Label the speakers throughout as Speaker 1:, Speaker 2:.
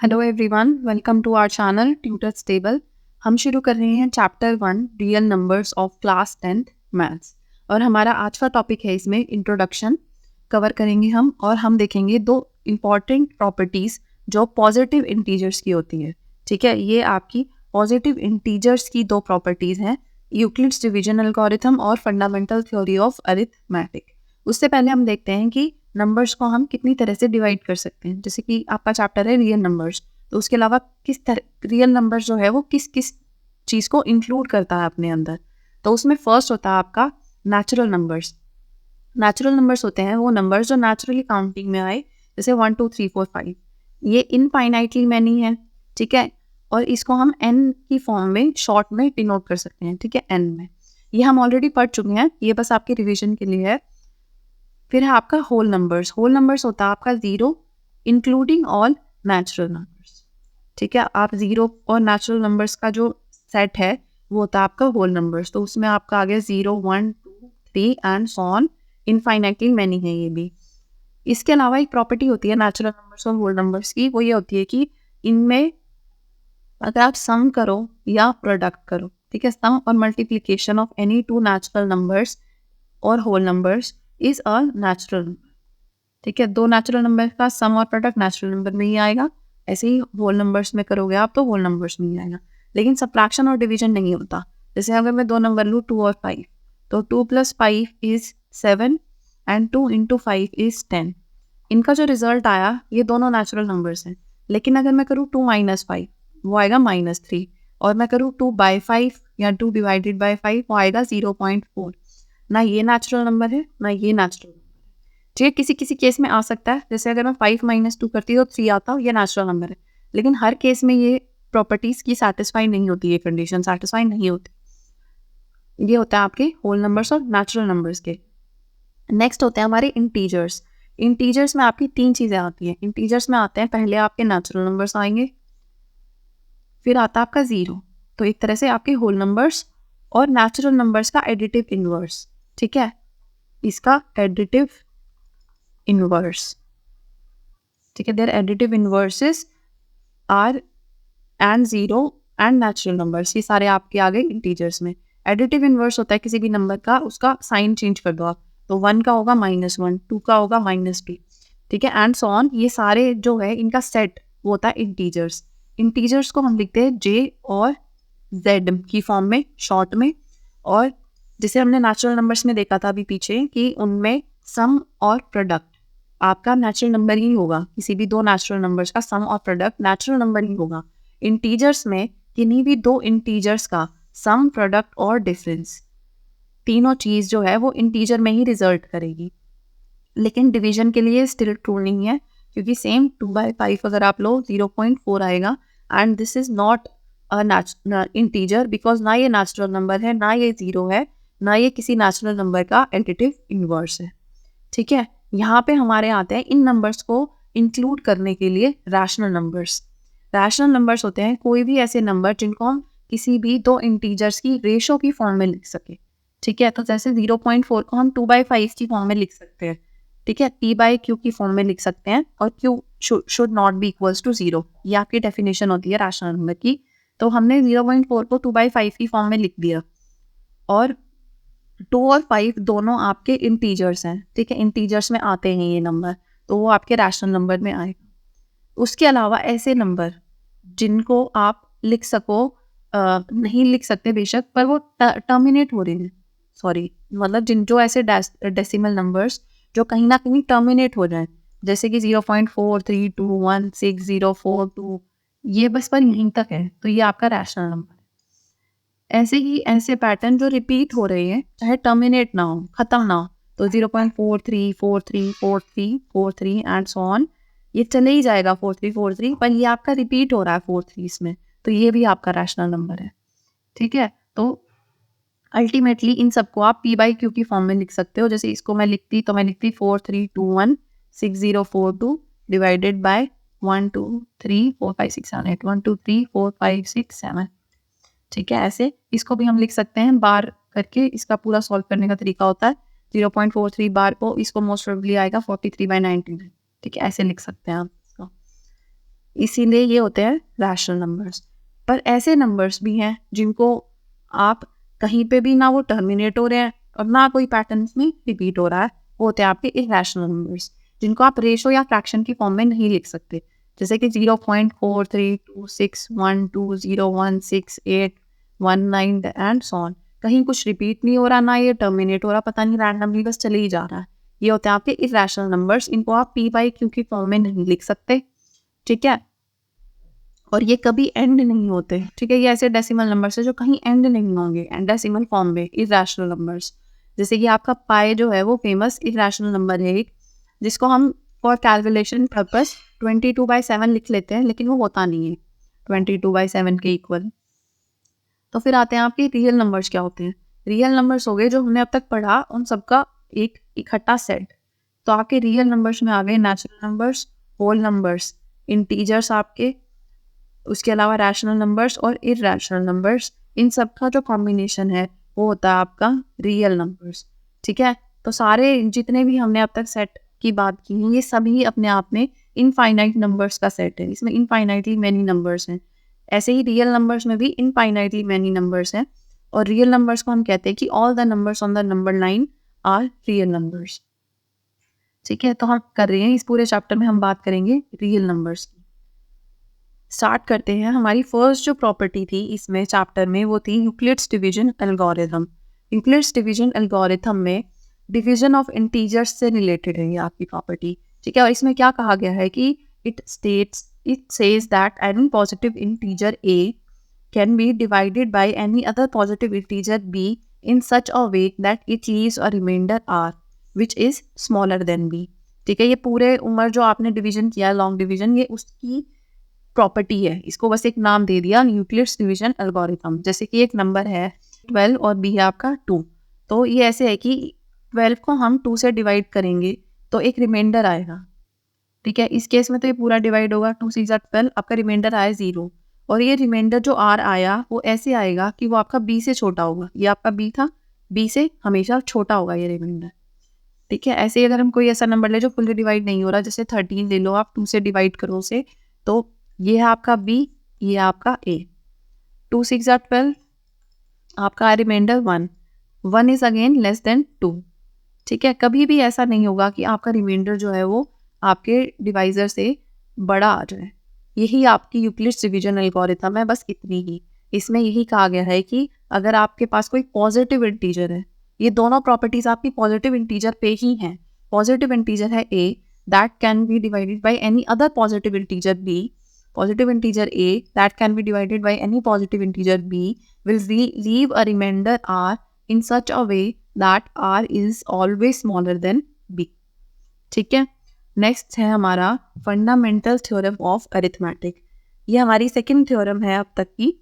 Speaker 1: Hello everyone, welcome to our channel tutors table. हम शुरू कर रहे हैं chapter 1 real numbers of class 10th maths. और हमारा आज का टॉपिक है इसमें इंट्रोडक्शन कवर करेंगे हम, और हम देखेंगे दो इम्पॉर्टेंट प्रॉपर्टीज़ जो पॉजिटिव इंटीजर्स की होती है। ठीक है, ये आपकी पॉजिटिव इंटीजर्स की दो प्रॉपर्टीज़ हैं, यूक्लिड्स डिवीजन एल्गोरिथम और फंडामेंटल थ्योरी ऑफ अरिथमेटिक। उससे पहले हम देखते हैं कि नंबर्स को हम कितनी तरह से डिवाइड कर सकते हैं। जैसे कि आपका चैप्टर है रियल नंबर्स, तो उसके अलावा किस तरह रियल नंबर्स जो है वो किस किस चीज़ को इंक्लूड करता है अपने अंदर। तो उसमें फर्स्ट होता है आपका नेचुरल नंबर्स। नेचुरल नंबर्स होते हैं वो नंबर्स जो नेचुरली काउंटिंग में आए, जैसे 1 2 3 4 5। ये इनफाइनाइटली मैनी है, ठीक है, और इसको हम n की फॉर्म में शॉर्ट में डिनोट कर सकते हैं, ठीक है, n में। ये हम ऑलरेडी पढ़ चुके हैं, ये बस आपके रिविजन के लिए है। फिर है आपका होल नंबर्स। होल नंबर्स होता है आपका 0 इंक्लूडिंग ऑल नेचुरल नंबर्स। ठीक है, आप 0 और नेचुरल नंबर्स का जो सेट है वो होता है आपका होल नंबर्स। तो उसमें आपका आ गया 0 1 2 3 and so on, infinitely many है ये भी। इसके अलावा एक प्रॉपर्टी होती है नेचुरल नंबर्स और होल नंबर्स की, वो ये होती है कि इनमें अगर आप सम करो या प्रोडक्ट करो, ठीक है, सम और multiplication of any two natural numbers और whole numbers is a natural number. ठीक है, दो नेचुरल नंबर का सम और प्रोडक्ट नेचुरल नंबर में ही आएगा। ऐसे ही होल नंबर्स में करोगे आप तो होल नंबर्स में ही आएगा। लेकिन सब्ट्रैक्शन और डिवीजन नहीं होता। जैसे अगर मैं दो नंबर लूँ 2 और 5, तो 2 + 5 इज 7 एंड 2 × 5 इज 10। इनका जो रिजल्ट आया ये दोनों नेचुरल नंबर्स हैं। लेकिन अगर मैं करूँ 2 - 5, वो आएगा -3, और मैं करूँ 2/5 या 2 / 5, वो आएगा 0.4। ना ये नेचुरल नंबर है ना ये नेचुरल नंबर है। ठीक है, किसी किसी केस में आ सकता है, जैसे अगर मैं 5 - 2 करती तो 3 आता, ये नेचुरल नंबर है। लेकिन हर केस में ये प्रॉपर्टीज की सेटिस्फाई नहीं होती, ये कंडीशन सेटिस्फाई नहीं होती। ये होता है आपके होल नंबर्स और नेचुरल नंबर्स के। नेक्स्ट होते हैं हमारे इंटीजर्स। इंटीजर्स में आपकी 3 चीज़ें आती हैं। इंटीजर्स में आते हैं पहले आपके नेचुरल नंबर्स आएंगे, फिर आता है आपका 0। तो एक तरह से आपके होल नंबर्स और नेचुरल नंबर्स का एडिटिव इनवर्स। ठीक है, इसका एडिटिव इनवर्स, ठीक है, their additive inverses are and 0 and natural numbers. ये सारे आपके आ गए इंटीजर्स में। एडिटिव इनवर्स होता है किसी भी नंबर का, उसका साइन चेंज कर दो आप, तो 1 का होगा -1, 2 का होगा -2, ठीक है, एंड सो ऑन। ये सारे जो है इनका सेट वो होता है इंटीजर्स। इंटीजर्स को हम लिखते हैं J और Z की फॉर्म में, शॉर्ट में। और जिसे हमने नेचुरल नंबर्स में देखा था अभी पीछे कि उनमें सम और प्रोडक्ट आपका नेचुरल नंबर ही होगा। किसी भी दो नेचुरल नंबर्स का सम और प्रोडक्ट नेचुरल नंबर ही होगा। इंटीजर्स में किन्हीं भी दो इंटीजर्स का सम, प्रोडक्ट और डिफरेंस, तीनों चीज़ जो है वो इंटीजर में ही रिजल्ट करेगी। लेकिन डिवीजन के लिए स्टिल ट्रू नहीं है, क्योंकि सेम 2/5 अगर आप लो 0.4 आएगा, and this is not a integer, because ना ये नेचुरल नंबर है, ना ये 0 है, ना ये किसी नेचुरल नंबर का एडिटिव इनवर्स है। ठीक है, यहाँ पे हमारे आते हैं इन नंबर्स को इंक्लूड करने के लिए रैशनल नंबर्स। रैशनल नंबर्स होते हैं कोई भी ऐसे नंबर जिनको हम किसी भी दो इंटीजर्स की रेशो की फॉर्म में लिख सके। ठीक है, तो जैसे 0.4 को हम 2/5 की फॉर्म में लिख सकते हैं। ठीक है, p/q की फॉर्म में लिख सकते हैं, और q should not be equals to 0। ये आपकी डेफिनेशन होती है रैशनल नंबर की। तो हमने 0.4 को 2/5 की फॉर्म में लिख दिया, और 2 और 5 दोनों आपके इंटीजर्स हैं। ठीक है, इंटीजर्स में आते हैं ये नंबर, तो वो आपके रैशनल नंबर में आएगा। उसके अलावा ऐसे नंबर जिनको आप लिख सको, नहीं लिख सकते बेशक, पर वो टर्मिनेट हो रहे हैं, सॉरी, मतलब जो ऐसे डेसिमल नंबर्स जो कहीं ना कहीं टर्मिनेट हो जाए, जैसे कि 0.43216042, ये बस पर यहीं तक है, तो ये आपका रैशनल नंबर है। ऐसे ही ऐसे पैटर्न जो रिपीट हो रहे हैं, चाहे टर्मिनेट ना हो, खत्म ना हो, तो 0.43434343 एंड सो ऑन, ये चले ही जाएगा 4343, पर ये आपका रिपीट हो रहा है 43 में, तो ये भी आपका रैशनल नंबर है। ठीक है, तो अल्टीमेटली इन सबको आप p/q की फॉर्म में लिख सकते हो। जैसे इसको मैं लिखती 43216042 डिवाइडेड बाय 1 2 3 4 5 6 7 8 1 2 3 4 5 6 7। ठीक है, ऐसे इसको भी हम लिख सकते हैं बार करके। इसका पूरा सॉल्व करने का तरीका होता है 0.43 बार को, इसको मोस्ट प्रोबेबली आएगा 43/99। ठीक है, ऐसे लिख सकते हैं आप इसको। इसीलिए ये होते हैं रैशनल नंबर्स। पर ऐसे नंबर्स भी हैं जिनको आप कहीं पे भी ना वो टर्मिनेट हो रहे हैं और ना कोई पैटर्न में रिपीट हो रहा है, वो होते हैं आपके इरैशनल नंबर्स, जिनको आप रेशो या फ्रैक्शन की फॉर्म में नहीं लिख सकते। जैसे कि 0.432612016819 एंड सो ऑन। कहीं कुछ रिपीट नहीं हो रहा, ना ये टर्मिनेट हो रहा, पता नहीं रैंडमली बस चले ही जा रहा है। ये होते हैं आपके इरैशनल नंबर्स, इनको आप पी बाई क्यू की फॉर्म में नहीं लिख सकते, ठीक है। और ये कभी एंड नहीं होते, ठीक है। ये ऐसे डेसिमल नंबर्स है जो कहीं एंड नहीं होंगे एंड डेसिमल फॉर्म में, इरैशनल नंबर्स। जैसे कि आपका पाई जो है वो फेमस इरैशनल नंबर है एक, जिसको हम फॉर कैलकुलेशन पर्पस 22/7 लिख लेते हैं, लेकिन वो होता नहीं है 22/7 के इक्वल। तो फिर आते हैं आपके रियल नंबर्स क्या होते हैं। रियल नंबर्स हो गए जो हमने अब तक पढ़ा उन सबका एक इकट्ठा सेट। तो आपके रियल नंबर्स में आ गए natural numbers, whole numbers, integers आपके, उसके अलावा रैशनल नंबर्स और इरैशनल नंबर्स। इन सब का जो कॉम्बिनेशन है वो होता है आपका रियल नंबर्स, ठीक है। तो सारे जितने भी हमने अब तक सेट की बात की है, ये सभी अपने आप में इनफाइनाइट नंबर्स का सेट है। इसमें इनफाइनाइटली मैनी नंबर्स हैं। ऐसे ही रियल नंबर्स में भी इनफाइनाइटली मैनी नंबर्स हैं। और रियल नंबर्स को हम कहते हैं कि all the numbers on the number line are real numbers, ठीक है। तो हम कर रहे हैं इस पूरे चैप्टर में हम बात करेंगे रियल नंबर्स की। स्टार्ट करते हैं। हमारी फर्स्ट जो प्रॉपर्टी थी इसमें चैप्टर में वो थी Euclid's division algorithm. Euclid's division algorithm में डिवीजन ऑफ इंटीजर्स से रिलेटेड है ये आपकी प्रॉपर्टी, ठीक है। और इसमें क्या कहा गया है कि it says that any positive integer a can be divided by any other positive integer b in such a way that it leaves a remainder r which is smaller than b, ठीक है। ये पूरे उम्र जो आपने division किया long division, ये उसकी प्रॉपर्टी है। इसको बस एक नाम दे दिया यूक्लिड्स डिवीजन एल्गोरिथम। जैसे कि एक नंबर है 12 और बी है आपका 2, तो ये ऐसे है कि 12 को हम 2 से डिवाइड करेंगे तो एक रिमाइंडर आएगा, ठीक है। इस केस में तो ये पूरा डिवाइड होगा, 2 6 12, आपका रिमाइंडर आया 0। और ये रिमाइंडर जो आर आया वो ऐसे आएगा कि वो आपका बी से छोटा होगा। ये आपका बी था, बी से हमेशा छोटा होगा ये रिमाइंडर, ठीक है। ऐसे ही अगर हम कोई ऐसा नंबर ले जो फुल्ली डिवाइड नहीं हो रहा, जैसे 13 ले लो आप, 2 से डिवाइड करो उसे, तो ये है आपका बी, ये है आपका ए। 2 6 12, आपका remainder 1, 1 is again less than 2, ठीक है। कभी भी ऐसा नहीं होगा कि आपका रिमाइंडर जो है वो आपके डिवाइजर से बड़ा आ जाए। यही आपकी यूक्लिड्स डिवीजन एल्गोरिथम है, बस इतनी ही। इसमें यही कहा गया है कि अगर आपके पास कोई पॉजिटिव इंटीजर है, ये दोनों प्रॉपर्टीज आपकी पॉजिटिव इंटीजर पे ही हैं। पॉजिटिव इंटीजर है a that can be divided by any other positive integer b, positive integer a that can be divided by any positive integer b will leave a remainder r in such a way that r is always smaller than b, ठीक है। Next है हमारा fundamental theorem of arithmetic. ये हमारी second theorem है अब तक की।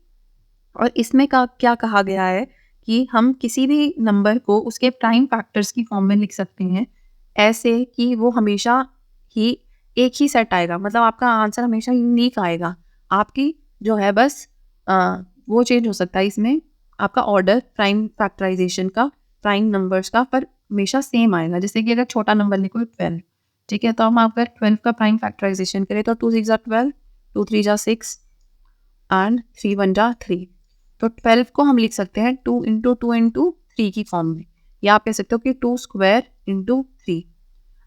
Speaker 1: और इसमें क्या कहा गया है कि हम किसी भी नंबर को उसके प्राइम फैक्टर्स की फॉर्म में लिख सकते हैं, ऐसे कि वो हमेशा ही एक ही सेट आएगा, मतलब आपका आंसर हमेशा यूनिक आएगा। आपकी जो है बस वो चेंज हो सकता है इसमें, आपका ऑर्डर प्राइम फैक्टराइजेशन का, प्राइम नंबर्स का, पर हमेशा सेम आएगा। जैसे कि अगर छोटा नंबर लिखो 12, ठीक है, तो हम अगर 12 का प्राइम फैक्टराइजेशन करें तो 2 6 12, 2 3 6 एंड 3 1 3। तो 12 को हम लिख सकते हैं 2 × 2 × 3 की फॉर्म में, या आप कह सकते हो कि 2 स्क्वायर × 3।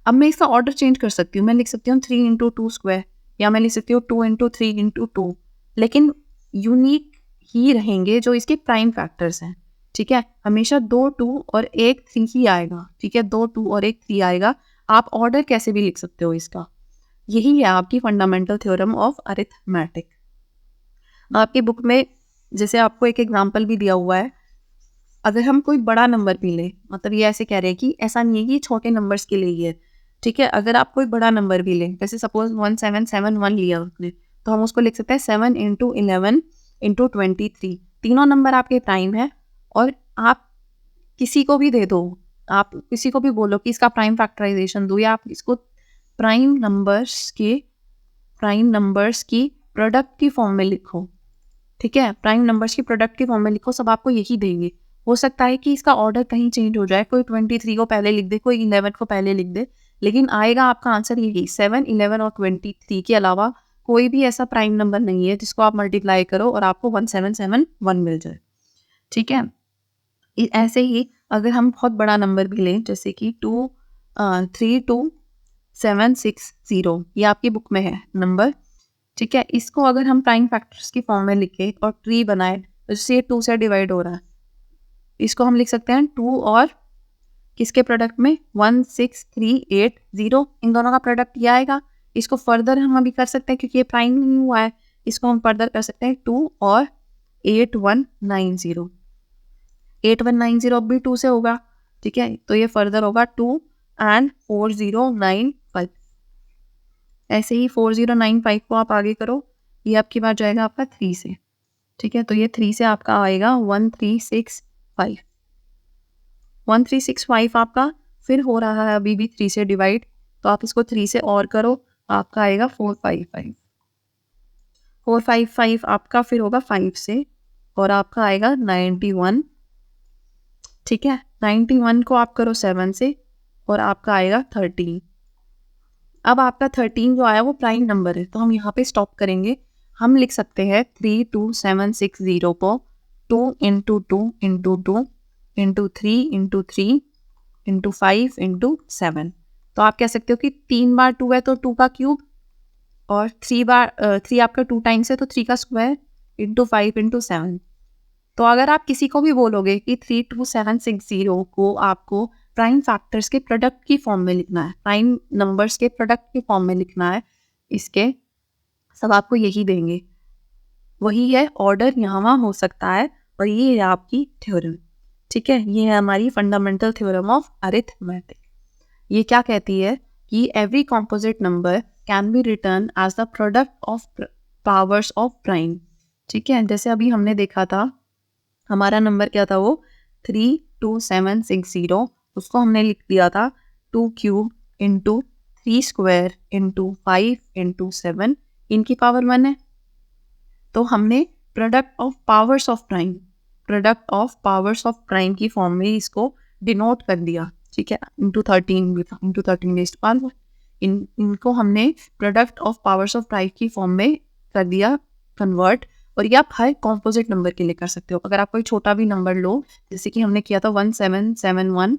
Speaker 1: अब मैं इसका ऑर्डर चेंज कर सकती हूँ, मैं लिख सकती हूँ 3 × 2 स्क्वायर, या मैं लिख सकती हूँ 2 × 3 × 2, लेकिन यूनिक ही रहेंगे जो इसके प्राइम फैक्टर्स हैं, ठीक है। हमेशा 2 2 और 1 3 ही आएगा, ठीक है, 2 2 और 1 3 आएगा। आप ऑर्डर कैसे भी लिख सकते हो इसका। यही है आपकी फंडामेंटल थ्योरम ऑफ अरिथमेटिक। आपकी बुक में जैसे आपको एक एग्जाम्पल भी दिया हुआ है, अगर हम कोई बड़ा नंबर भी लें, मतलब ये ऐसे कह रहे हैं कि ऐसा नहीं है कि छोटे नंबर्स के लिए ही है, ठीक है। अगर आप कोई बड़ा नंबर भी लें, जैसे सपोज 1771 लिया आपने, तो हम उसको लिख सकते हैं 7 × 11 × 23। तीनों नंबर आपके प्राइम है, और आप किसी को भी दे दो, आप किसी को भी बोलो कि इसका प्राइम फैक्टराइजेशन दो, या आप इसको प्राइम नंबर्स की प्रोडक्ट की फॉर्म में लिखो, ठीक है, प्राइम नंबर्स की प्रोडक्ट की फॉर्म में लिखो, सब आपको यही देंगे। हो सकता है कि इसका ऑर्डर कहीं चेंज हो जाए, कोई 23 को पहले लिख दे, कोई 11 को पहले लिख दे, लेकिन आएगा आपका आंसर यही 7 11 और 23 के अलावा कोई भी ऐसा प्राइम नंबर नहीं है जिसको आप मल्टीप्लाई करो और आपको 1771 मिल जाए, ठीक है। ऐसे ही अगर हम बहुत बड़ा नंबर भी लें, जैसे कि 32760, ये आपकी बुक में है नंबर, ठीक है। इसको अगर हम प्राइम फैक्टर्स की फॉर्म में लिखे और ट्री बनाए, तो जैसे ये 2 से डिवाइड हो रहा है, इसको हम लिख सकते हैं 2 और किसके प्रोडक्ट में, 16380, इन दोनों का प्रोडक्ट ये आएगा। इसको फर्दर हम अभी कर सकते हैं क्योंकि ये प्राइम नहीं हुआ है, इसको हम फर्दर कर सकते हैं 2 और 8190, 8190 अब भी 2 से होगा, ठीक है। तो ये फर्दर होगा 2 एंड 4095। ऐसे ही 4095 को आप आगे करो, ये आपकी बात जाएगा आपका 3 से, ठीक है। तो ये 3 से आपका आएगा 1365, 1365 आपका फिर हो रहा है अभी भी 3 से डिवाइड, तो आप इसको 3 से और करो, आपका आएगा 455, 455 आपका फिर होगा 5 से और आपका आएगा 91, ठीक है। 91 को आप करो 7 से और आपका आएगा 13। अब आपका 13 जो आया वो प्राइम नंबर है, तो हम यहाँ पे स्टॉप करेंगे। हम लिख सकते हैं 32760 को 2 into 2 into 2 into 3 into 3 into 5 into 7। तो आप कह सकते हो कि 3 बार 2 है तो 2 का क्यूब, और 3 आपका 2 टाइम्स है तो 3 का स्क्वायर इंटू 5 इंटू 7। तो अगर आप किसी को भी बोलोगे कि 32760 को आपको प्राइम फैक्टर्स के प्रोडक्ट की फॉर्म में लिखना है, प्राइम नंबर्स के प्रोडक्ट की फॉर्म में लिखना है, इसके सब आपको यही देंगे, वही है ऑर्डर यहाँ हो सकता है, और ये है आपकी थ्योरम, ठीक है। ये है हमारी फंडामेंटल थ्योरम ऑफ अरिथमेटिक। ये क्या कहती है कि every composite number can be written as the product of powers of prime, ठीक है। जैसे अभी हमने देखा था, हमारा नंबर क्या था, वो 32760, उसको हमने लिख दिया था 2 cube into 3 square into 5 into 7, इनकी पावर 1 है। तो हमने product of powers of prime, product of powers of prime की फॉर्म में इसको डिनोट कर दिया, ठीक है। इंटू 13 इंटू 13 रेज़्ड टू 1, इनको हमने product of powers of prime की फॉर्म में कर दिया कन्वर्ट। और ये आप हर कॉम्पोजिट नंबर के लिए कर सकते हो। अगर आप कोई छोटा भी नंबर लो, जैसे कि हमने किया था 1771,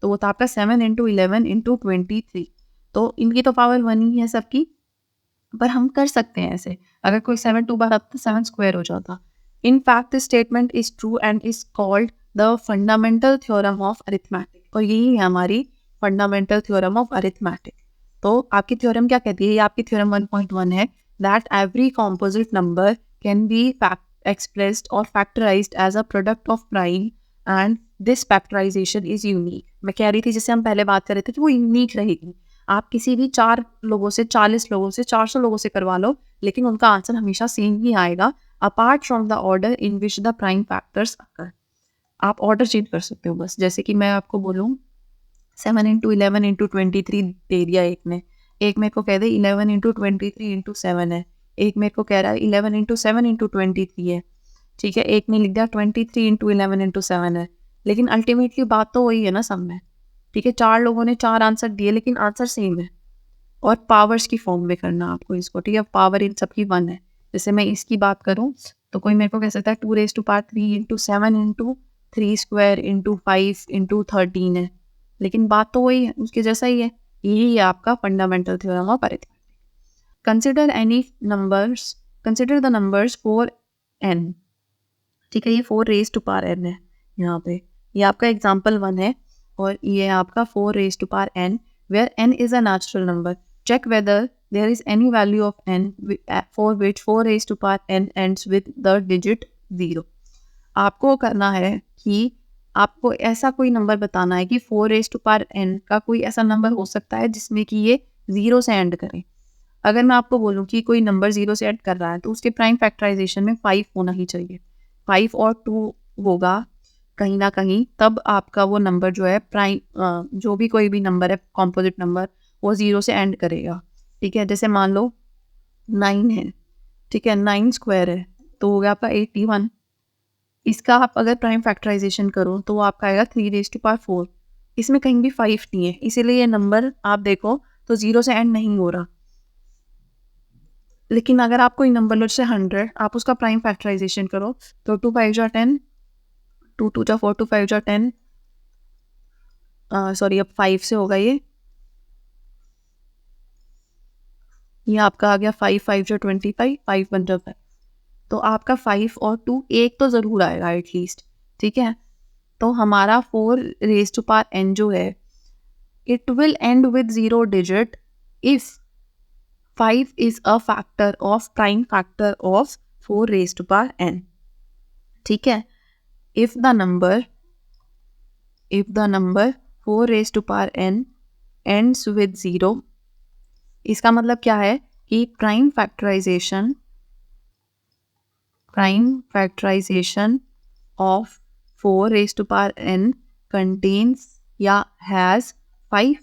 Speaker 1: तो वो था आपका 7 इंटू 11 इंटू 23, तो इनकी तो पावर 1 ही है सबकी, पर हम कर सकते हैं ऐसे। अगर कोई 7 2 बार आता तो 7 स्क्वायर हो जाता। In fact this statement is true and is called the fundamental theorem of arithmetic, और यही है हमारी फंडामेंटल थ्योरम ऑफ अरिथमेटिक। तो आपकी थ्योरम क्या कहती है, ये आपकी थ्योरम 1.1 है, that every composite number can be expressed or factorized as a product of prime and this factorization is unique। मैं कह रही थी, जैसे हम पहले बात कर रहे थे, कि वो यूनिक रहेगी। आप किसी भी 4 लोगों से, 40 लोगों से, 400 लोगों से करवा लो, लेकिन उनका आंसर हमेशा सेम ही आएगा, apart from the order in which the prime factors occur. आप ऑर्डर चेंज कर सकते हो बस। जैसे कि मैं आपको बोलूँ 7 इंटू 11 इंटू 23 दे दिया एक ने, एक मेरे को कह दे 11 इंटू 23 इंटू 7 है, एक मेरे को कह रहा है 11 इंटू 7 इंटू 23 है, ठीक है। एक ने लिख दिया 23 इंटू 11 इंटू 7 है, लेकिन अल्टीमेटली बात तो वही है ना सब में, ठीक है। 4 लोगों ने 4 आंसर दिए, लेकिन आंसर सेम है, और पावर्स की फॉर्म में करना आपको इसको, ठीक है। पावर इन सबकी 1 है। जैसे मैं इसकी बात करूँ तो कोई मेरे को कह सकता है 2 raise to power 3 into 7 into 3 square into 5 into 13 है, लेकिन बात तो वही है, उसके जैसा ही है। यही है आपका fundamental theorem of arithmetic. Consider the numbers 4n, ठीक है। ये 4 raised to power n है यहाँ पे, ये आपका एग्जाम्पल 1 है, और ये आपका 4 raised to power n, where n is a natural number. Check whether there is any value of n for which 4 raised to power n ends with the digit 0. आपको करना है कि आपको ऐसा कोई नंबर बताना है कि 4 raised to power n का कोई ऐसा नंबर हो सकता है जिसमें कि ये 0 से एंड करे। अगर मैं आपको बोलूँ कि कोई नंबर 0 से एड कर रहा है, तो उसके प्राइम फैक्टराइजेशन में 5 होना ही चाहिए, 5 और 2 होगा कहीं ना कहीं, तब आपका वो नंबर जो है प्राइम, जो भी कोई भी नंबर है कॉम्पोजिट नंबर, वो 0 से एंड करेगा, ठीक है। जैसे मान लो 9 है, ठीक है, 9 स्क्वायर है तो हो गया आपका 81। इसका आप अगर प्राइम फैक्टराइजेशन करो तो वो आपका आएगा 3 रेज़ टू पावर 4। इसमें कहीं भी 5 नहीं है, इसीलिए ये नंबर आप देखो तो 0 से एंड नहीं हो रहा। लेकिन अगर आप कोई नंबर लो जैसे 100, आप उसका प्राइम फैक्टराइजेशन करो तो 2 5 जा 10, 2 2 जा 4, 2 5 जा 10, सॉरी अब 5 से होगा ये आपका आ गया 5 5 जा 25, 5 बन जाता है। तो आपका 5 और 2 एक तो ज़रूर आएगा एटलीस्ट, ठीक है। तो हमारा 4 रेज टू पावर n जो है it will and with 0 digit if 5 is a factor of prime factor of 4 raised to power n, ठीक है। if the number 4 raised to power n ends with 0, इसका मतलब क्या है कि prime factorization of 4 raised to power n contains या has 5।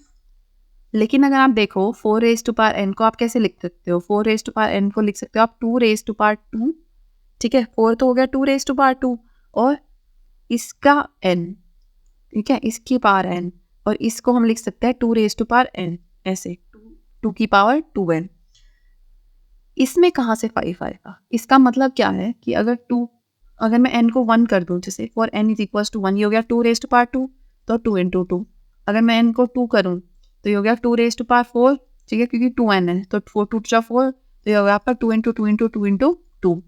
Speaker 1: लेकिन अगर आप देखो 4 रेज टू पावर n को आप कैसे लिख सकते हो, 4 रेज टू पावर n को लिख सकते हो आप 2 रेज टू पावर 2, ठीक है। 4 तो हो गया 2 रेज टू पावर 2 और इसका n, ठीक है, इसकी पावर n, और इसको हम लिख सकते हैं 2 रेज टू पावर n, ऐसे 2 की पावर 2n। इसमें कहाँ से 5 आएगा? इसका मतलब क्या है कि अगर मैं n को 1 कर दूं, जैसे for n is equal to 1, ये हो गया 2 रेज टू पावर 2, तो 2 इंटू 2। अगर मैं n को 2 करूं तो ये हो गया 2 रेज टू पावर 4, ठीक है, क्योंकि 2n है तो 4 2 जा 4, तो ये हो गया आपका 2 इंटू 2 इंटू 2 इंटू 2।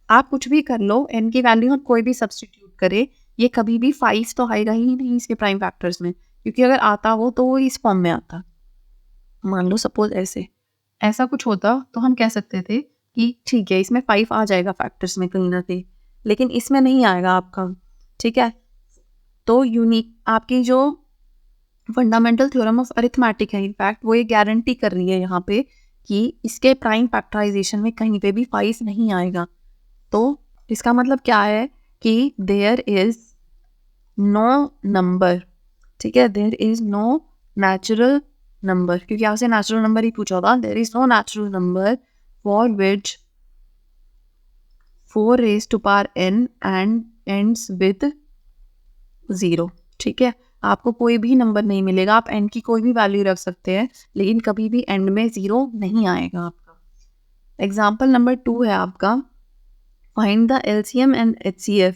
Speaker 1: आप कुछ भी कर लो, n की वैल्यू हम कोई भी सब्सटीट्यूट करे, ये कभी भी 5 तो आएगा ही नहीं इसके प्राइम फैक्टर्स में, क्योंकि अगर आता हो तो वो इस फॉर्म में आता। मान लो सपोज ऐसा कुछ होता तो हम कह सकते थे कि ठीक है इसमें 5 आ जाएगा फैक्टर्स में कहीं ना कहीं, लेकिन इसमें नहीं आएगा आपका, ठीक है। तो यूनिक आपकी जो फंडामेंटल थ्योरम ऑफ अरिथमेटिक है, इनफैक्ट वो ये गारंटी कर रही है यहाँ पे कि इसके प्राइम फैक्टराइजेशन में कहीं पे भी 5 नहीं आएगा। तो इसका मतलब क्या है कि देयर इज नो नंबर, ठीक है, there is no natural number, क्योंकि आपसे नेचुरल नंबर ही पूछा होगा। There is no natural number for which 4 raise to power n and ends with 0, ठीक है। आपको कोई भी नंबर नहीं मिलेगा, आप n की कोई भी वैल्यू रख सकते हैं, लेकिन कभी भी एंड में 0 नहीं आएगा आपका। एग्जाम्पल नंबर 2 है आपका, find the LCM and HCF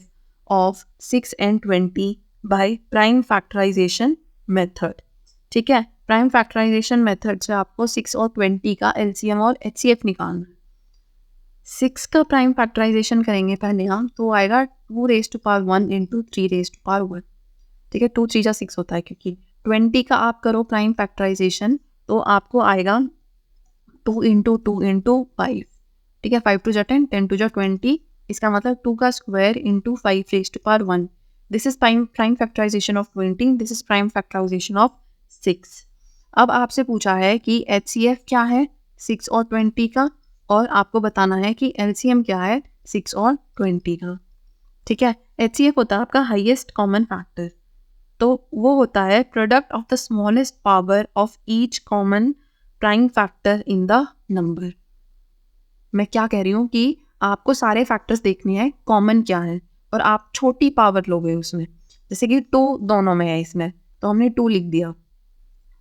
Speaker 1: of 6 and 20 by prime factorization method, ठीक है। प्राइम फैक्टराइजेशन मेथड से आपको 6 और 20 का LCM और HCF निकालना है। 6 का प्राइम फैक्टराइजेशन करेंगे पहले हम, तो आएगा 2 raise to power 1 into 3 raise to power 1, ठीक है। 2 3 जा 6 होता है, क्योंकि 20 का आप करो प्राइम फैक्टराइजेशन तो आपको आएगा 2 इंटू 2 इंटू 5, ठीक है। 5 2 जा 10, 10 2 जा 20, इसका मतलब 2 का square into 5 raise to power 1। This is prime factorization of 20, this is prime factorization of 6। अब आपसे पूछा है कि HCF क्या है 6 और 20 का, और आपको बताना है कि LCM क्या है 6 और 20 का, ठीक है। HCF होता है आपका हाईएस्ट कॉमन फैक्टर, तो वो होता है product of the smallest power of each common prime factor in the number. मैं क्या कह रही हूँ कि आपको सारे फैक्टर्स देखने हैं कॉमन क्या है, और आप छोटी पावर लोगे उसमें, जैसे कि 2 दोनों में है इसमें, तो हमने 2 लिख दिया।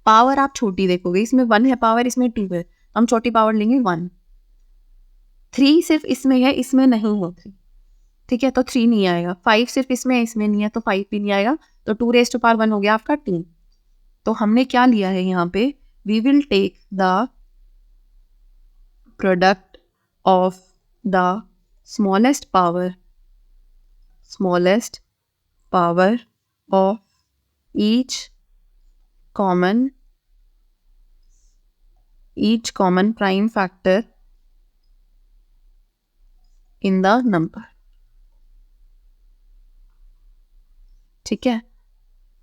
Speaker 1: पावर आप छोटी देखोगे, इसमें 1 है पावर, इसमें 2 है, तो हम छोटी पावर लेंगे 1। 3 सिर्फ इसमें है, इसमें नहीं है 3, ठीक है, तो 3 नहीं आएगा। 5 सिर्फ इसमें है, इसमें नहीं है, तो 5 भी नहीं आएगा। तो 2 रेज टू पावर 1 हो गया आपका 2। तो हमने क्या लिया है यहाँ पे, we will take the product of the smallest power of each common prime factor in the number, ठीक है।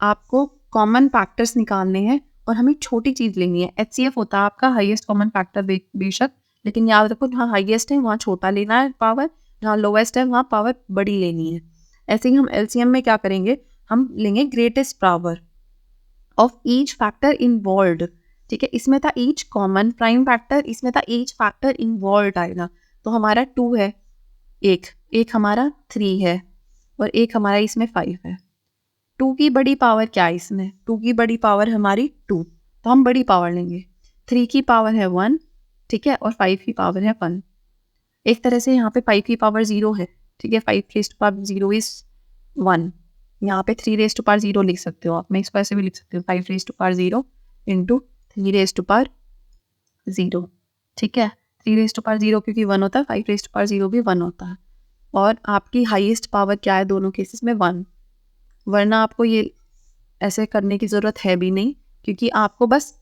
Speaker 1: आपको कॉमन फैक्टर्स निकालने हैं और हमें छोटी चीज लेनी है। HCF होता है आपका हाईएस्ट कॉमन फैक्टर बेशक, लेकिन याद रखो जहाँ हाईएस्ट है वहाँ छोटा लेना है पावर, जहाँ लोवेस्ट है वहाँ पावर बड़ी लेनी है। ऐसे ही हम LCM में क्या करेंगे, हम लेंगे greatest power of each factor involved, ठीक है। इसमें था ईच कॉमन प्राइम फैक्टर, इसमें था ईच फैक्टर इन्वॉल्व्ड आएगा। तो हमारा 2 है, एक हमारा 3 है, और एक हमारा इसमें 5 है। 2 की बड़ी पावर क्या है इसमें, 2 की बड़ी पावर हमारी 2, तो हम बड़ी पावर लेंगे। 3 की पावर है 1, ठीक है, और 5 की पावर है 1, एक तरह से यहाँ पे 5 की पावर 0 है, ठीक है, 5 रेज़ टू पावर 0 इज़ 1। यहाँ पे 3 रेज़ टू पावर 0 लिख सकते हो आप, मैं इसको ऐसे भी लिख सकती हूँ 5 raise to power 0 into 3 raise to power 0, ठीक है। 3 रेज़ टू पावर 0 क्योंकि 1 होता है, 5 रेज़ टू पावर 0 भी 1 होता है। और आपकी हाईएस्ट पावर क्या है दोनों केसेस में? 1। वरना आपको ये ऐसे करने की ज़रूरत है भी नहीं, क्योंकि आपको बस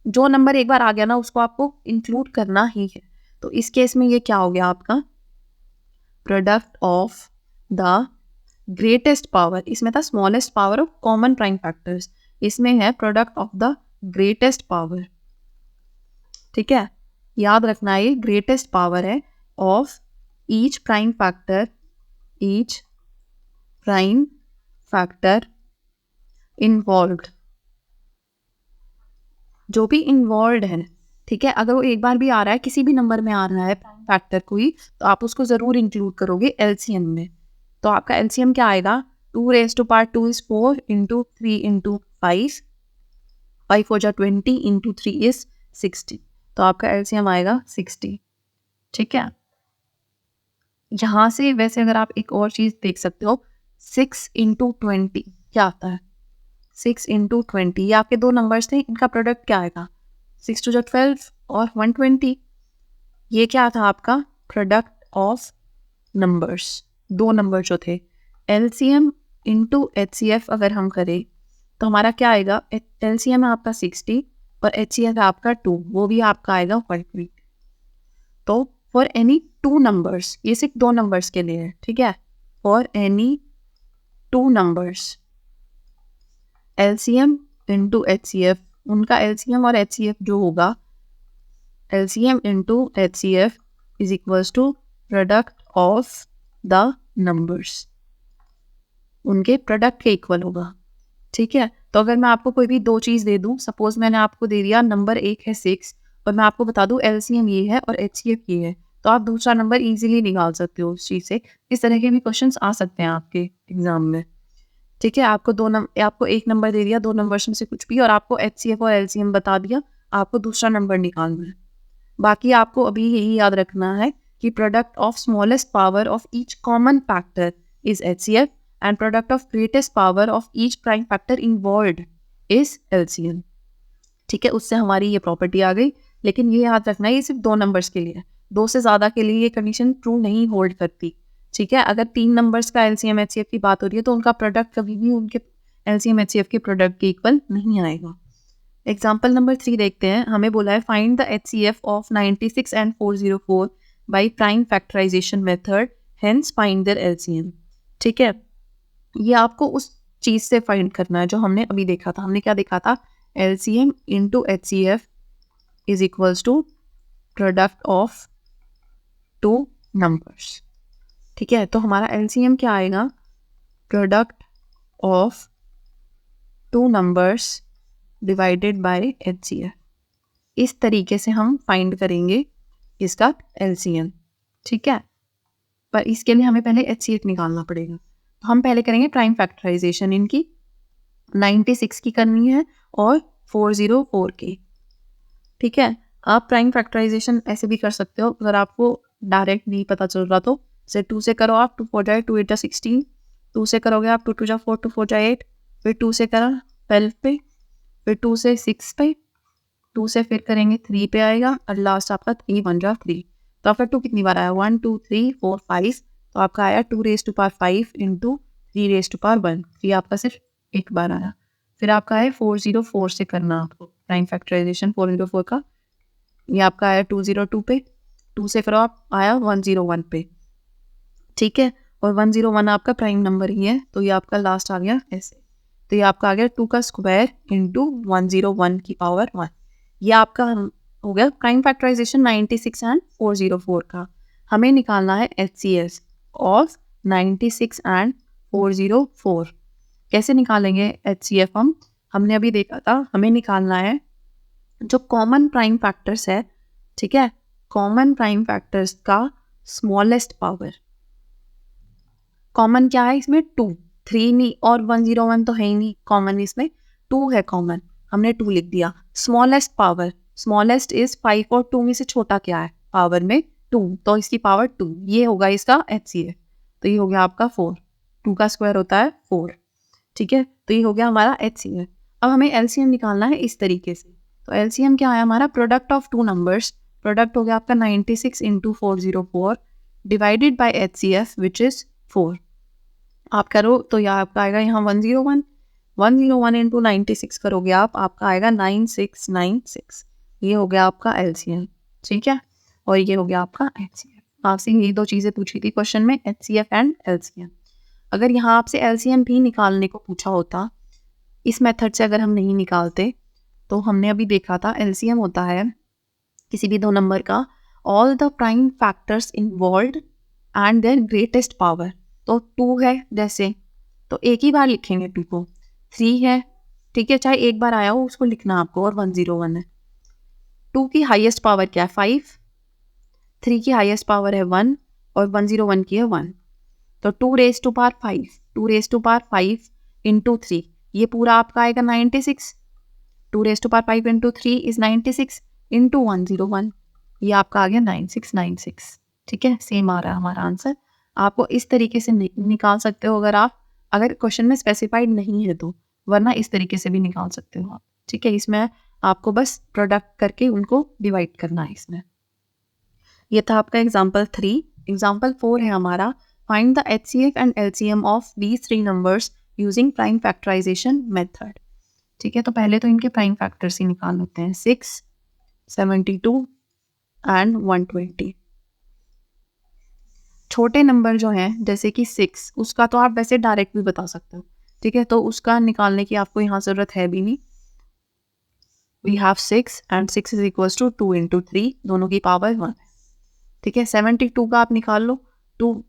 Speaker 1: जो नंबर एक बार आ गया ना उसको आपको इंक्लूड करना ही है। तो इस केस में ये क्या हो गया आपका? Product of the greatest power, इसमें था smallest power of common prime factors, इसमें है product of the greatest power, ठीक है। याद रखना ये ग्रेटेस्ट पावर है of each prime factor, each prime factor involved, जो भी इन्वॉल्व है, ठीक है। अगर वो एक बार भी आ रहा है, किसी भी नंबर में आ रहा है प्राइम फैक्टर कोई, तो आप उसको ज़रूर इंक्लूड करोगे एलसीएम में। तो आपका एलसीएम क्या आएगा? 2 raise to power 2 is 4 into 3 into 5, 5 हो जा 20 इंटू 3 इज़ 60, तो आपका एलसीएम आएगा 60, ठीक है। यहाँ से वैसे अगर आप एक और चीज़ देख सकते हो, 6 इंटू 20 क्या आता है? 6 इंटू 20, ये आपके दो नंबर्स थे, इनका प्रोडक्ट क्या आएगा? 6 टू जा 12 और 120, ये क्या था आपका? प्रोडक्ट ऑफ नंबर्स, दो नंबर जो थे। एलसीएम इंटू एचसीएफ अगर हम करें तो हमारा क्या आएगा? एलसीएम है आपका 60 और एचसीएफ है आपका 2, वो भी आपका आएगा 120। तो फॉर एनी टू नंबर्स, ये सिर्फ दो नंबर्स के लिए है, ठीक है। For any two numbers LCM into HCF, उनका एलसीएम और एचसीएफ जो होगा, LCM into HCF is equals to product of the numbers, उनके प्रोडक्ट के इक्वल होगा, ठीक है। तो अगर मैं आपको कोई भी दो चीज़ दे दूं, सपोज मैंने आपको दे दिया नंबर एक है 6 और मैं आपको बता दूं एलसीएम ये है और एचसीएफ ये है, तो आप दूसरा नंबर इजीली निकाल सकते हो उस चीज़ से। इस तरह के भी क्वेश्चंस आ सकते हैं आपके एग्जाम में, ठीक है। आपको एक नंबर दे दिया, दो नंबर्स में से कुछ भी, और आपको एचसीएफ और एलसीएम बता दिया, आपको दूसरा नंबर निकालना है। बाकी आपको अभी यही याद रखना है कि product of smallest power of each common factor is HCF and product of greatest power of each prime factor involved is LCM, ठीक है। उससे हमारी ये प्रॉपर्टी आ गई, लेकिन ये याद रखना है ये सिर्फ दो नंबर्स के लिए, दो से ज़्यादा के लिए ये कंडीशन ट्रू नहीं होल्ड करती, ठीक है। अगर तीन नंबर्स का एलसीएम एचसीएफ की बात हो रही है तो उनका प्रोडक्ट कभी भी उनके एलसीएम एचसीएफ के प्रोडक्ट के इक्वल नहीं आएगा। एग्जाम्पल नंबर 3 देखते हैं। हमें बोला है find the HCF of 96 and 404 by prime factorization method, hence find their LCM, ठीक है। ये आपको उस चीज़ से फाइंड करना है जो हमने अभी देखा था। हमने क्या देखा था? LCM into HCF is equals to product of two numbers, ठीक है। तो हमारा एलसीएम क्या आएगा? Product of two numbers divided by HCF. इस तरीके से हम फाइंड करेंगे इसका एलसीएम, ठीक है। पर इसके लिए हमें पहले एचसीएफ निकालना पड़ेगा। हम पहले करेंगे प्राइम फैक्टराइजेशन इनकी, 96 की करनी है और 404 की, ठीक है। आप प्राइम फैक्टराइजेशन ऐसे भी कर सकते हो, अगर आपको डायरेक्ट नहीं पता चल रहा तो से 2 से करो आप, 2 4 जाए 2 8 16, 2 से करोगे आप 2 2 जा 4, 2 4 जा 8, फिर 2 से करा 12 पे, फिर 2 से 6 पे, 2 से फिर करेंगे 3 पे आएगा और लास्ट आपका 3 1 जा 3। तो आपका 2 कितनी बार आया? 1 2 3 4 5, तो आपका आया 2 raise to power 5 into 3 raise to power 1, ये आपका सिर्फ एक बार आया। फिर आपका है 404 से करना आपको प्राइम फैक्टराइजेशन 404 का, ये आपका आया 202 पे, 2 से करो आप आया 101 पे, ठीक है। और 101 आपका प्राइम नंबर ही है, तो ये आपका लास्ट आ गया ऐसे। तो ये आपका आ गया 2 का स्क्वायर इंटू 101 की पावर 1। ये आपका हो गया प्राइम फैक्टराइजेशन 96 एंड 404 का। हमें निकालना है एचसीएफ ऑफ 96 एंड 404। कैसे निकालेंगे एचसीएफ? हमने अभी देखा था, हमें निकालना है जो कॉमन प्राइम फैक्टर्स है, ठीक है। कॉमन प्राइम फैक्टर्स का स्मॉलेस्ट पावर, कॉमन क्या है इसमें? 2, 3 नहीं और 101 तो है ही नहीं कॉमन, इसमें 2 है कॉमन, हमने 2 लिख दिया। स्मॉलेस्ट पावर, स्मॉलेस्ट इज 5 और 2 में से छोटा क्या है पावर में? 2, तो इसकी पावर 2, ये होगा इसका HCF, तो ये हो गया आपका 4, 2 का स्क्वायर होता है 4, ठीक है, तो ये हो गया हमारा HCF। अब हमें LCM निकालना है इस तरीके से, तो LCM क्या है हमारा, product of two numbers, product हो गया आपका 96 into 404 divided by HCF which is 4, आप करो तो यह आपका आएगा यहाँ 101, 101 इंटू 96 करोगे आप, आपका आएगा 9696, ये हो गया आपका LCM, ठीक है, और ये हो गया आपका HCF। आपसे ये दो चीज़ें पूछी थी क्वेश्चन में, HCF एंड LCM। अगर यहाँ आपसे LCM भी निकालने को पूछा होता, इस मेथड से अगर हम नहीं निकालते, तो हमने अभी देखा था LCM होता है किसी भी दो नंबर का all the prime factors involved and their greatest power. तो 2 है जैसे, तो एक ही बार लिखेंगे 2 को, 3 है, ठीक है, चाहे एक बार आया हो उसको लिखना आपको, और 101 है। 2 की हाईएस्ट पावर क्या है 5, 3 की हाईएस्ट पावर है 1 और 101 की है 1, तो 2 raise to power 5, 2 raise to power 5 into 3, ये पूरा आपका आएगा 96, 2 raise to power 5 into 3 is 96 into 101, ये आपका आ गया 9696, ठीक है, सेम आ रहा है हमारा आंसर। आपको इस तरीके से निकाल सकते हो अगर क्वेश्चन में स्पेसिफाइड नहीं है तो, वरना इस तरीके से भी निकाल सकते हो आप, ठीक है, इसमें आपको बस प्रोडक्ट करके उनको डिवाइड करना है इसमें। ये था आपका एग्जाम्पल 3। एग्जाम्पल 4 है हमारा, find the HCF and LCM of these 3 numbers using prime factorization method, ठीक है, तो पहले तो इनके प्राइम फैक्टर्स ही निकाल लेते हैं, 6, 72 एंड 120। छोटे नंबर जो हैं जैसे कि 6, उसका तो आप वैसे डायरेक्ट भी बता सकते हो, ठीक है, तो उसका निकालने की आपको यहाँ ज़रूरत है भी नहीं। We have 6 and 6 is equals to 2 into 3, दोनों की पावर 1 है, ठीक है। 72 का आप निकाल लो, 2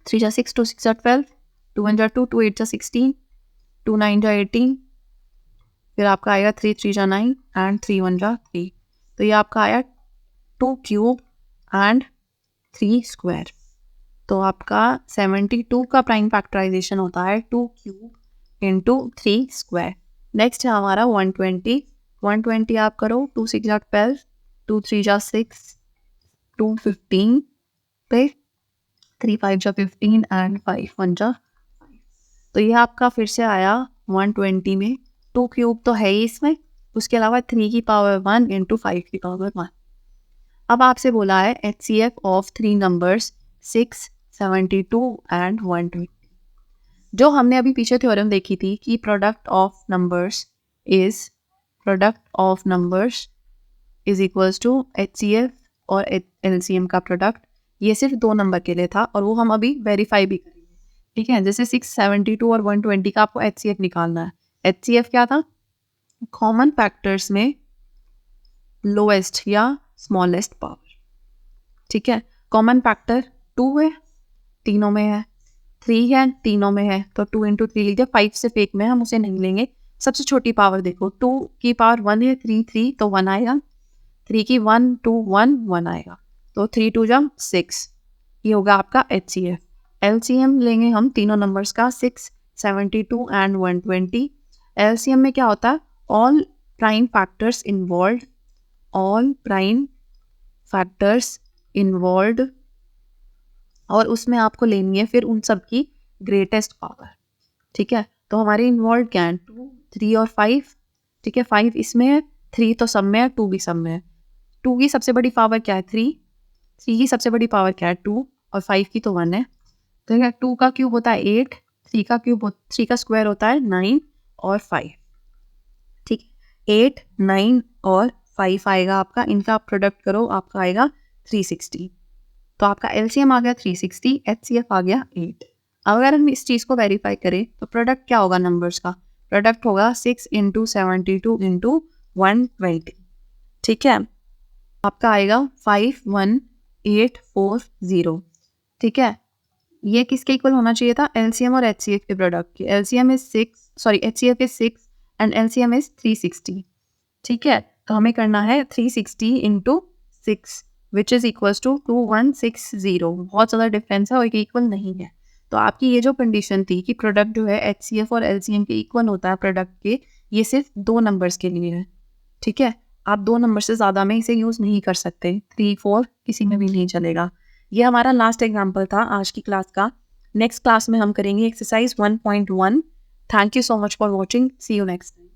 Speaker 1: 3 जा 6, 2 6 जा 12, 2 1 जा 2, 2 8 जा 16, 2 9 जा 18, फिर आपका आएगा 3 3 जा 9 एंड 3 1 जा 3, तो ये आपका आया 2 क्यूब एंड 3 स्क्वायर। तो आपका 72 का प्राइम फैक्टराइजेशन होता है 2 क्यूब इंटू 3 स्क्वायर। नेक्स्ट है हमारा 120, 120 आप करो, 2 6 जा 12, 2 3 जा 6, 2 15 पे 3 5 जा 15 एंड 5 1 जा 5, तो ये आपका फिर से आया 120 में 2 क्यूब तो है ही इसमें, उसके अलावा 3 की पावर 1 इंटू 5 की पावर 1। अब आपसे बोला है HCF ऑफ 3 नंबर्स 6, 72 एंड 120। जो हमने अभी पीछे थ्योरम देखी थी कि product of numbers is equals to HCF और LCM का प्रोडक्ट, ये सिर्फ 2 नंबर के लिए था और वो हम अभी वेरीफाई भी करेंगे, ठीक है। जैसे 6, 72 और 120 का आपको HCF निकालना है। HCF क्या था, कॉमन फैक्टर्स में लोएस्ट या स्मॉलेस्ट पावर, ठीक है। कॉमन फैक्टर 2 है, तीनों में है, 3 है, तीनों में है, तो 2 इंटू 3 लीजिए, 5 से फेक में हम उसे नहीं लेंगे। सबसे छोटी पावर देखो, 2 की पावर 1 है, 3 3 तो 1 आएगा, 3 की 1 2 1 1 आएगा, तो 3 2 जा 6, ये होगा आपका HCF। LCM लेंगे हम तीनों नंबर्स का, 6, 72 एंड 120। LCM में क्या होता है, ऑल प्राइम फैक्टर्स इन्वॉल्व्ड, और उसमें आपको लेनी है फिर उन सब की ग्रेटेस्ट पावर, ठीक है। तो हमारे इन्वॉल्व क्या है, 2 3 और 5, ठीक है, 5 इसमें है, 3 तो सब में है, 2 भी सब में है। 2 की सबसे बड़ी पावर क्या है 3, 3 की सबसे बड़ी पावर क्या है 2, और 5 की तो 1 है, तो 2 का क्यूब होता है 8, 3 का स्क्वायर होता है 9 और 5, ठीक, 8 9 और 5 आएगा आपका, इनका आप प्रोडक्ट करो, आपका आएगा 360, तो आपका LCM आ गया 360, HCF आ गया 8। अगर हम इस चीज़ को वेरीफाई करें तो प्रोडक्ट क्या होगा नंबर्स का, प्रोडक्ट होगा 6 इंटू 72 इंटू 120, ठीक है, आपका आएगा 51840, ठीक है। ये किसके इक्वल होना चाहिए था, LCM और HCF के प्रोडक्ट के। HCF is 6 and LCM is 360, ठीक है, तो हमें करना है 360 into 6 which is equals to 2160। बहुत ज़्यादा डिफरेंस है और इक्वल नहीं है, तो आपकी ये जो कंडीशन थी कि प्रोडक्ट जो है HCF और LCM के इक्वल होता है प्रोडक्ट के, ये सिर्फ 2 नंबर्स के लिए है, ठीक है। आप 2 नंबर से ज़्यादा में इसे यूज़ नहीं कर सकते। 3, 4 किसी में भी नहीं चलेगा। ये हमारा लास्ट एग्जाम्पल था आज की क्लास का। नेक्स्ट क्लास में हम करेंगे exercise 1.1। Thank you so much for watching. See you next time.